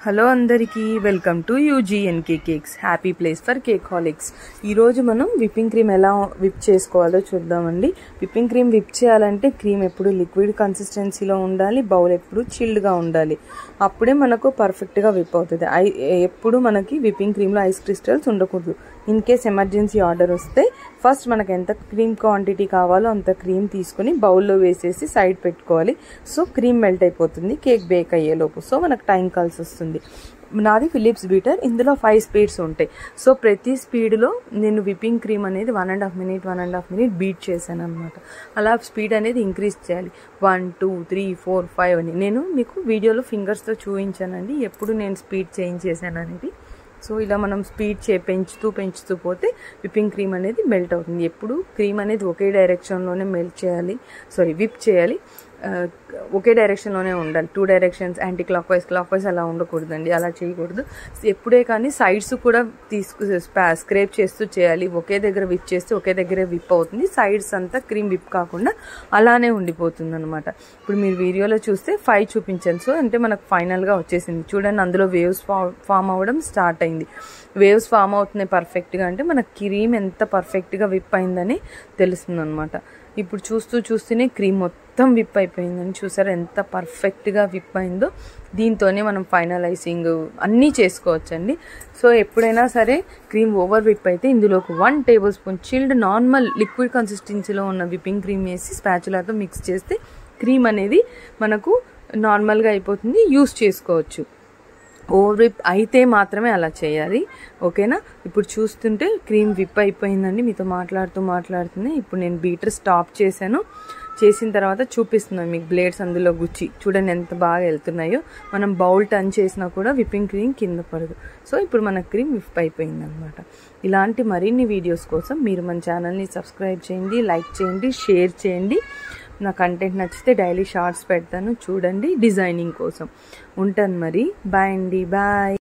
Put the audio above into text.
Hello అందరికీ welcome to UGNK cakes happy place for cakeaholics. ఈరోజు మనం whipping cream ఎలా విప్ చేసుకోవాలో చూద్దామండి. విప్పింగ్ క్రీమ్ విప్ చేయాలంటే క్రీమ్ ఎప్పుడు లిక్విడ్ కన్సిస్టెన్సీలో ఉండాలి, బౌల్ ఎప్పుడు చిల్డ్గా ఉండాలి. అప్పుడే మనకు పర్ఫెక్ట్గా విప్ అవుతుంది. ఎప్పుడు మనకి విప్పింగ్ క్రీమ్లో ఐస్ క్రిస్టల్స్ ఉండకూడదు. ఇన్ కేస్ ఎమర్జెన్సీ ఆర్డర్ వస్తే ఫస్ట్ మనకు ఎంత క్రీమ్ క్వాంటిటీ కావాలో అంత క్రీమ్ తీసుకుని బౌల్లో వేసేసి సైడ్ పెట్టుకోవాలి. సో క్రీమ్ మెల్ట్ అయిపోతుంది కేక్ బేక్ అయ్యేలోపు. సో మనకు టైం కలిసి వస్తుంది. నాది ఫిలిప్స్ బీటర్, ఇందులో 5 స్పీడ్స్ ఉంటాయి. సో ప్రతి స్పీడ్లో నేను విప్పింగ్ క్రీమ్ అనేది 1.5 మినిట్ బీట్ చేశాను అనమాట. అలా స్పీడ్ అనేది ఇంక్రీజ్ చేయాలి. 1 2 3 4 5 అని నేను మీకు వీడియోలో ఫింగర్స్తో చూపించానండి ఎప్పుడు నేను స్పీడ్ చేంజ్ చేశాను అనేది. సో ఇలా మనం స్పీడ్ పెంచుతూ పోతే విప్పింగ్ క్రీమ్ అనేది మెల్ట్ అవుతుంది. ఎప్పుడు క్రీమ్ అనేది ఒకే డైరెక్షన్లోనే విప్ చేయాలి. ఒకే డైరెక్షన్లోనే ఉండాలి. 2 డైరెక్షన్స్ యాంటీ క్లాక్ వైజ్ అలా ఉండకూడదండి. అలా చేయకూడదు. ఎప్పుడే కానీ సైడ్స్ కూడా స్క్రేప్ చేస్తూ చేయాలి. ఒకే దగ్గర విప్ చేస్తే ఒకే దగ్గరే విప్ అవుతుంది. సైడ్స్ అంతా క్రీమ్ విప్ కాకుండా అలానే ఉండిపోతుంది అనమాట. ఇప్పుడు మీరు వీడియోలో చూస్తే 5 చూపించాను. సో అంటే మనకు ఫైనల్గా వచ్చేసింది. చూడండి, అందులో వేవ్స్ ఫామ్ అవ్వడం స్టార్ట్ అయింది. వేవ్స్ ఫామ్ అవుతున్నాయి పర్ఫెక్ట్గా అంటే మన క్రీమ్ ఎంత పర్ఫెక్ట్గా విప్ అయిందని తెలుస్తుంది అనమాట. ఇప్పుడు చూస్తూనే క్రీమ్ మొత్తం విప్ అయిపోయిందని చూసారా ఎంత పర్ఫెక్ట్గా విప్ అయిందో. దీంతోనే మనం ఫైనలైజింగ్ అన్నీ చేసుకోవచ్చండి. సో ఎప్పుడైనా సరే క్రీమ్ ఓవర్ విప్ అయితే ఇందులోకి 1 table spoon chilled normal liquid కన్సిస్టెన్సీలో ఉన్న విప్పింగ్ క్రీమ్ వేసి స్పాచులాతో మిక్స్ చేస్తే క్రీమ్ అనేది మనకు నార్మల్గా అయిపోతుంది, యూస్ చేసుకోవచ్చు. ఓవర్ విప్ అయితే మాత్రమే అలా చేయాలి, ఓకేనా. ఇప్పుడు చూస్తుంటే క్రీమ్ విప్ అయిపోయిందండి. మీతో మాట్లాడుతూనే ఇప్పుడు నేను బీటర్ స్టాప్ చేసిన తర్వాత చూపిస్తున్నాను మీకు బ్లేడ్స్ అందులో గుచ్చి. చూడండి ఎంత బాగా వెళ్తున్నాయో. మనం బౌల్ టర్న్ చేసినా కూడా విప్పింగ్ క్రీమ్ కింద పడదు. సో ఇప్పుడు మన క్రీమ్ విప్ అయిపోయింది అనమాట. ఇలాంటి మరిన్ని వీడియోస్ కోసం మీరు మన ఛానల్ని సబ్స్క్రైబ్ చేయండి, లైక్ చేయండి, షేర్ చేయండి. నా కంటెంట్ నచ్చితే డైలీ షార్ట్స్ పెడతాను చూడండి డిజైనింగ్ కోసం. ఉంటాను మరి. బాయ్ అండి, బాయ్.